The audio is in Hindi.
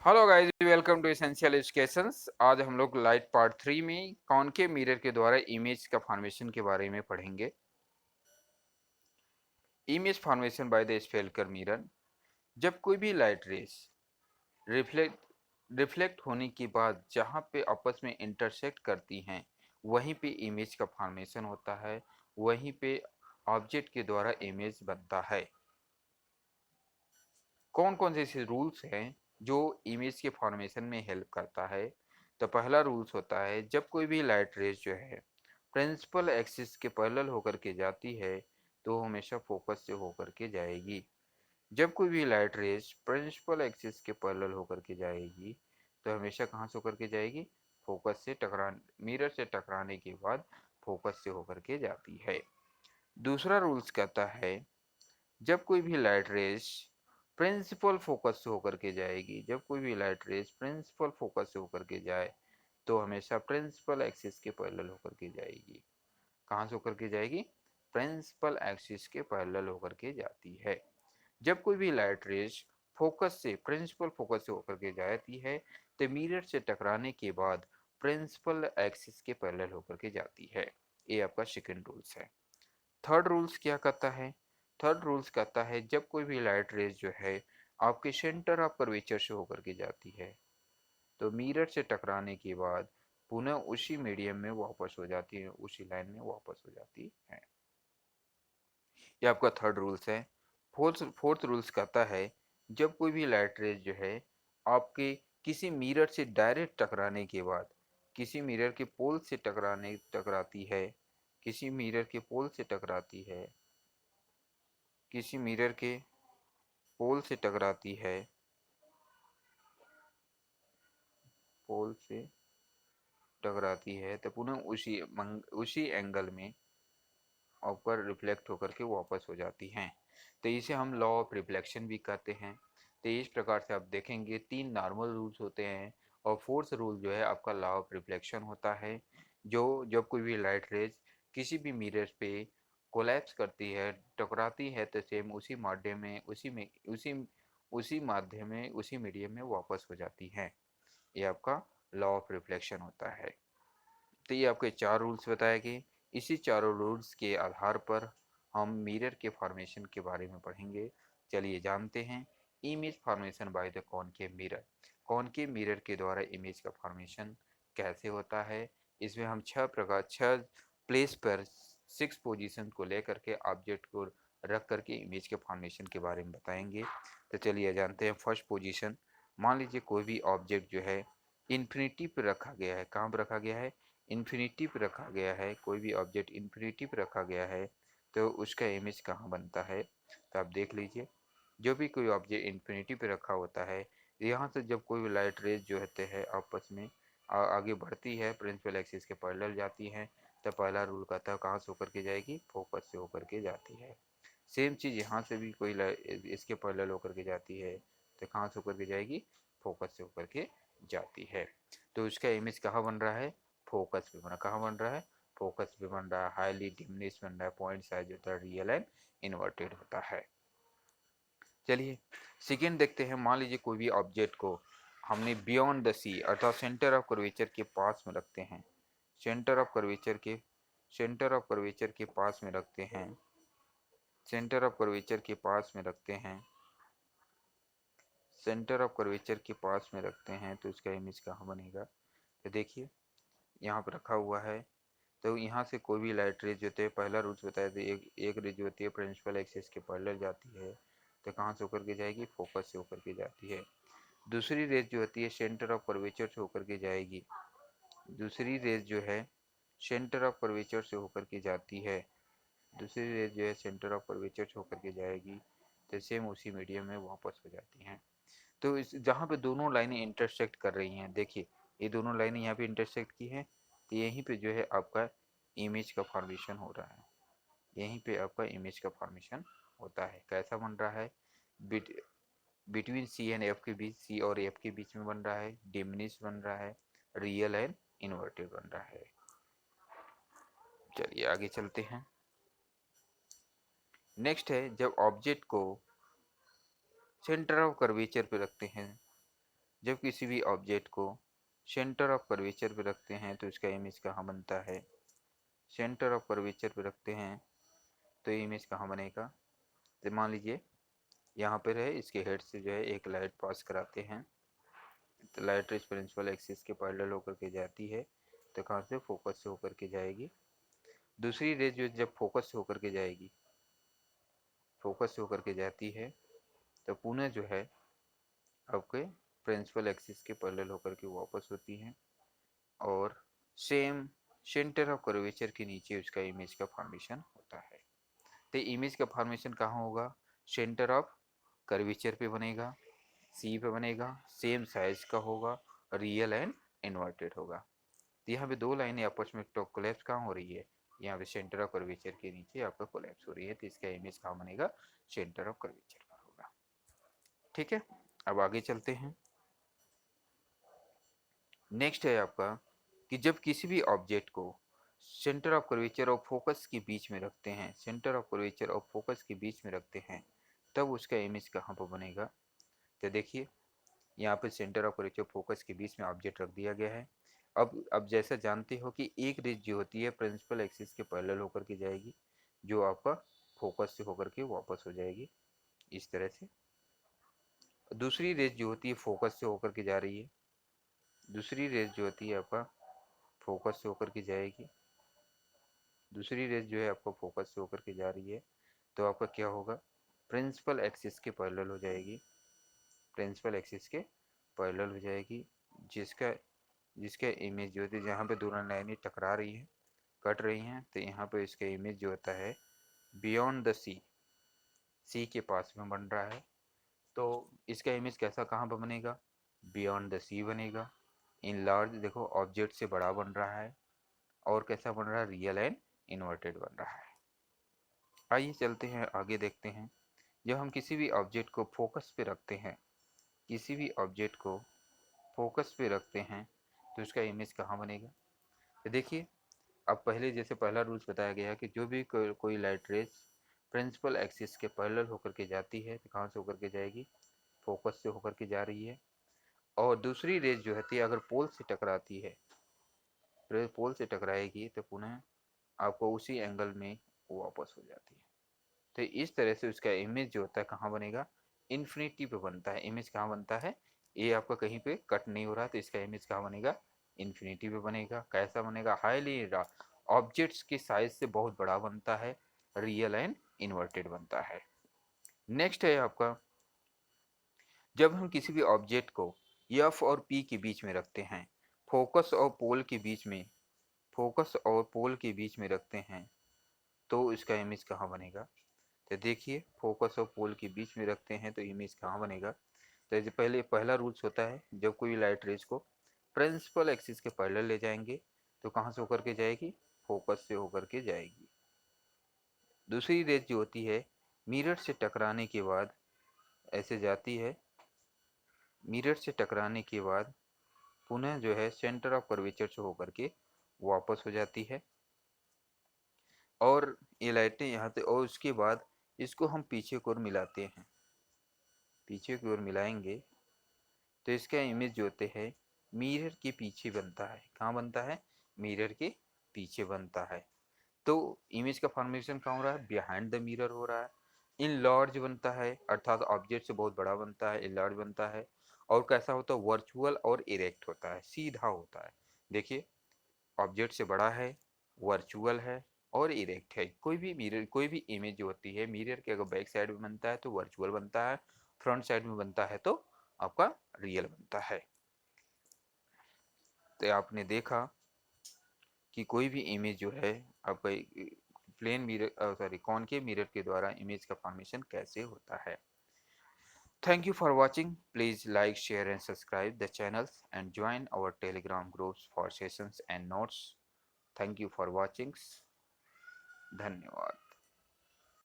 Hello guys, welcome to essential educations. आज हम लोग लाइट पार्ट 3 में कॉनकेव मिरर के द्वारा इमेज का फॉर्मेशन के बारे में पढ़ेंगे। Image formation by the spherical mirror. जब कोई भी लाइट रेस रिफ्लेक्ट रिफ्लेक्ट होने के बाद जहाँ पे आपस में इंटरसेक्ट करती हैं, वहीं पे इमेज का फॉर्मेशन होता है, वहीं पे ऑब्जेक्ट के द्वारा इमेज बनता है। कौन कौन से ऐसे रूल्स हैं जो इमेज के फॉर्मेशन में हेल्प करता है? तो पहला रूल्स होता है, जब कोई भी लाइट रेज जो है प्रिंसिपल एक्सिस के पैरेलल होकर के जाती है तो हमेशा फोकस से होकर के जाएगी। जब कोई भी लाइट रेज प्रिंसिपल एक्सिस के पैरेलल होकर के जाएगी तो हमेशा कहाँ से होकर के जाएगी? फोकस से टकरा मिरर से टकराने के बाद फोकस से होकर के जाती है। दूसरा रूल्स कहता है, जब कोई भी लाइट रेज प्रिंसिपल फोकस से होकर के जाएगी, जब कोई भी लाइट रेज प्रिंसिपल फोकस से होकर के जाए तो हमेशा प्रिंसिपल एक्सिस के पैरेलल होकर के जाएगी। कहाँ से होकर के जाएगी? प्रिंसिपल एक्सिस के पैरेलल होकर के जाती है। जब कोई भी लाइट रेज फोकस से प्रिंसिपल फोकस से होकर के जाती है तो मिरर से टकराने के बाद प्रिंसिपल एक्सिस के पैरेलल होकर के जाती है। ये आपका सेकंड रूल्स है। थर्ड रूल्स क्या कहता है? थर्ड रूल्स कहता है, जब कोई भी लाइट रेज जो है आपके सेंटर ऑफ कर्वेचर से होकर के जाती है तो मिरर से टकराने के बाद पुनः उसी मीडियम में वापस हो जाती है, उसी लाइन में वापस हो जाती है। ये आपका थर्ड रूल्स है। फोर्थ रूल्स कहता है, जब कोई भी लाइट रेज जो है आपके किसी मिरर से डायरेक्ट टकराने के बाद, किसी मिरर के पोल से टकराती है, किसी मिरर के पोल से टकराती है, किसी मिरर के पोल से टकराती है, पोल से टकराती है तो पुनः उसी एंगल में ऊपर रिफ्लेक्ट होकर के वापस हो जाती हैं। तो इसे हम लॉ ऑफ रिफ्लेक्शन भी कहते हैं। तो इस प्रकार से आप देखेंगे तीन नॉर्मल रूल्स होते हैं और फोर्थ रूल जो है आपका लॉ ऑफ रिफ्लेक्शन होता है, जो जब कोई भी लाइट रेज किसी भी मिरर पे कोलैप्स करती है, टकराती है तो सेम उसी माध्यम में उसी मीडियम में वापस हो जाती हैं। ये आपका लॉ ऑफ रिफ्लेक्शन होता है। तो ये आपके चार रूल्स बताए गए। इसी चारों रूल्स के आधार पर हम मिरर के फॉर्मेशन के बारे में पढ़ेंगे। चलिए जानते हैं image formation by the concave mirror. Concave mirror के द्वारा इमेज का फॉर्मेशन कैसे होता है? इसमें हम छह प्लेस पर 6 पोजीशन को लेकर के ऑब्जेक्ट को रख करके इमेज के फॉर्मेशन के बारे में बताएंगे। तो चलिए जानते हैं फर्स्ट पोजीशन। मान लीजिए कोई भी ऑब्जेक्ट जो है इन्फिनिटी पर रखा गया है। कहाँ पर रखा गया है? इन्फिनिटी पे रखा गया है। कोई भी ऑब्जेक्ट इन्फिनिटी पे रखा गया है तो उसका इमेज कहाँ बनता है? तो आप देख लीजिए, जो भी कोई ऑब्जेक्ट इन्फिनिटी पे रखा होता है, यहाँ से जब कोई भी लाइट रेज जो होते हैं आपस में आगे बढ़ती है, प्रिंसिपल एक्सिस के पैरेलल जाती हैं, तो पहला रूल कहता है कहाँ से होकर के जाएगी? फोकस से होकर के जाती है। सेम चीज़ यहाँ से भी कोई इसके पैरेलल होकर के जाती है तो कहाँ से होकर के जाएगी? फोकस से होकर के जाती है। तो उसका इमेज कहाँ बन रहा है? फोकस पे बना। कहाँ बन रहा है? फोकस पे बन रहा है। हाईली डिमिनिश बन रहा है। पॉइंट साइज होता है रियल एंड इन्वर्टेड होता है। चलिए सेकेंड देखते हैं। मान लीजिए कोई भी ऑब्जेक्ट को हमने बियॉन्ड द सी अर्थात सेंटर ऑफ कर्वेचर के पास में रखते हैं। सेंटर ऑफ कर्वेचर के पास में रखते हैं। सेंटर ऑफ कर्वेचर के पास में रखते हैं। सेंटर ऑफ कर्वेचर के पास में रखते हैं तो इसका इमेज कहाँ बनेगा? तो देखिए यहाँ पर रखा हुआ है। तो यहाँ से कोई भी लाइट रेज होते हैं, पहला रूल्स बताया था, एक रेज होती है प्रिंसिपल एक्सिस के पैरेलल जाती है तो कहाँ से होकर के जाएगी? फोकस से होकर के जाती है। दूसरी रेज जो होती है सेंटर ऑफ कर्वेचर से होकर के जाएगी। दूसरी रेज जो है सेंटर ऑफ कर्वेचर से होकर के जाती है। दूसरी रेज जो है सेंटर ऑफ कर्वेचर से होकर के जाएगी तो सेम उसी मीडियम में वापस हो जाती हैं। तो इस जहाँ पे दोनों लाइनें इंटरसेक्ट कर रही हैं, देखिए ये दोनों लाइनें यहाँ पे इंटरसेक्ट की हैं तो यहीं पे जो है आपका इमेज का फॉर्मेशन हो रहा है। यहीं पे आपका इमेज का फॉर्मेशन होता है। कैसा बन रहा है? बिटवीन सी एंड एफ के बीच, सी और एफ के बीच में बन रहा है, डिमिनिश बन रहा है, रियल एंड इन्वर्टेड बन रहा है। चलिए आगे चलते हैं। नेक्स्ट है, जब ऑब्जेक्ट को सेंटर ऑफ कर्वेचर पे रखते हैं, जब किसी भी ऑब्जेक्ट को सेंटर ऑफ कर्वेचर पे रखते हैं तो इसका इमेज कहाँ बनता है, सेंटर ऑफ कर्वेचर पे रखते हैं तो ये इमेज कहाँ बनेगा। तो मान लीजिए यहाँ पर है, इसके हेड से जो है एक लाइट पास कराते हैं, तो लाइट रेज प्रिंसिपल एक्सिस के पैरेलल होकर के जाती है, तो कहाँ से, फोकस से होकर के जाएगी। दूसरी रेज जो जब फोकस से होकर के जाएगी, फोकस से होकर के जाती है, तो पुनः जो है आपके प्रिंसिपल एक्सिस के पैरेलल होकर के वापस होती हैं और सेम सेंटर ऑफ कर्वेचर के नीचे उसका इमेज का फॉर्मेशन होता है। तो इमेज का फॉर्मेशन कहाँ होगा, सेंटर ऑफ कर्वेचर पे बनेगा, सी पे बनेगा, सेम साइज का होगा, रियल एंड इन्वर्टेड होगा। तो यहाँ पे दो लाइनें आपस में कोलैप्स कहाँ हो रही है, यहाँ पे सेंटर ऑफ कर्वेचर के नीचे आपका कोलैप्स हो रही है, तो इसका इमेज कहाँ बनेगा, सेंटर ऑफ कर्वेचर पर होगा। ठीक है, अब आगे चलते हैं। नेक्स्ट है आपका कि जब किसी भी ऑब्जेक्ट को सेंटर ऑफ कर्वेचर और फोकस के बीच में रखते हैं, सेंटर ऑफ कर्वेचर और फोकस के बीच में रखते हैं, तब उसका इमेज कहाँ पर बनेगा। तो देखिए यहाँ पे सेंटर ऑफ कर्वेचर फोकस के बीच में ऑब्जेक्ट रख दिया गया है। अब जैसा जानते हो कि एक रेज जो होती है प्रिंसिपल एक्सिस के पैरेलल होकर के जाएगी, जो आपका फोकस से होकर के वापस हो जाएगी इस तरह से। दूसरी रेज जो होती है फोकस से होकर के जा रही है, दूसरी रेज जो होती है आपका फोकस से होकर के जाएगी, दूसरी रेज जो है आपको फोकस से होकर के जा रही है, तो आपका क्या होगा, प्रिंसिपल एक्सिस के पैरेलल हो जाएगी, प्रिंसिपल एक्सिस के पैरेलल हो जाएगी, जिसका जिसका इमेज जो होती है, जहाँ पे दोनों लाइनें टकरा रही हैं, कट रही हैं, तो यहाँ पे इसका इमेज जो होता है बियॉन्ड द सी, सी के पास में बन रहा है, तो इसका इमेज कैसा कहाँ पर बनेगा, बियॉन्ड द सी बनेगा। इन लार्ज देखो ऑब्जेक्ट से बड़ा बन रहा है, और कैसा बन रहा है, रियल एंड इन्वर्टेड बन रहा है। आइए चलते हैं आगे, देखते हैं जब हम किसी भी ऑब्जेक्ट को फोकस पे रखते हैं, किसी भी ऑब्जेक्ट को फोकस पे रखते हैं तो उसका इमेज कहाँ बनेगा। तो देखिए अब पहले जैसे पहला रूल्स बताया गया कि जो भी कोई लाइट रेज प्रिंसिपल एक्सिस के पैरेलल होकर के जाती है तो कहाँ से होकर के जाएगी, फोकस से होकर के जा रही है। और दूसरी रेज जो होती है अगर पोल से टकराती है, पोल से टकराएगी तो पुनः आपको उसी एंगल में वापस हो जाती है। तो इस तरह से उसका इमेज जो होता है कहाँ बनेगा, इन्फिनिटी पे बनता है। इमेज कहाँ बनता है, ये आपका कहीं पे कट नहीं हो रहा, तो इसका इमेज कहाँ बनेगा, इन्फिनिटी पे बनेगा। कैसा बनेगा, हाईली ऑब्जेक्ट्स के साइज से बहुत बड़ा बनता है, रियल एंड इन्वर्टेड बनता है। नेक्स्ट है आपका जब हम किसी भी ऑब्जेक्ट को एफ और पी के बीच में रखते हैं, फोकस और पोल के बीच में, फोकस और पोल के बीच में रखते हैं, तो इसका इमेज कहाँ बनेगा। तो देखिए फोकस और पोल के बीच में रखते हैं तो इमेज कहाँ बनेगा। तो जो पहले पहला रूल्स होता है जब कोई लाइट रेज को प्रिंसिपल एक्सिस के पैरेलल ले जाएंगे तो कहाँ से होकर के जाएगी, फोकस से होकर के जाएगी। दूसरी रेज जो होती है मिरर से टकराने के बाद ऐसे जाती है, मिरर से टकराने के बाद पुनः जो है सेंटर ऑफ कर्वेचर से होकर के वापस हो जाती है। और ये लाइटें यहाँ से, और उसके बाद इसको हम पीछे की ओर मिलाते हैं, पीछे की ओर मिलाएंगे तो इसका इमेज जो होते है मिरर के पीछे बनता है। कहाँ बनता है, मिरर के पीछे बनता है। तो इमेज का फॉर्मेशन कहाँ हो रहा है, बिहाइंड द मिरर हो रहा है। इन लार्ज बनता है अर्थात ऑब्जेक्ट से बहुत बड़ा बनता है, इन लार्ज बनता है। और कैसा होता है, वर्चुअल और इरेक्ट होता है, सीधा होता है। देखिए ऑब्जेक्ट से बड़ा है, वर्चुअल है और इरेक्ट है। कोई भी मिरर, कोई भी इमेज जो होती है मिरर के अगर बैक साइड में बनता है तो वर्चुअल बनता है, फ्रंट साइड में बनता है तो आपका रियल बनता है। तो आपने देखा कि कोई भी इमेज जो है आपका plane mirror, sorry concave mirror के द्वारा इमेज का फॉर्मेशन कैसे होता है। Thank you for watching. Please like, share and subscribe the channels and join our Telegram groups for sessions and notes. Thank you for watching. धन्यवाद।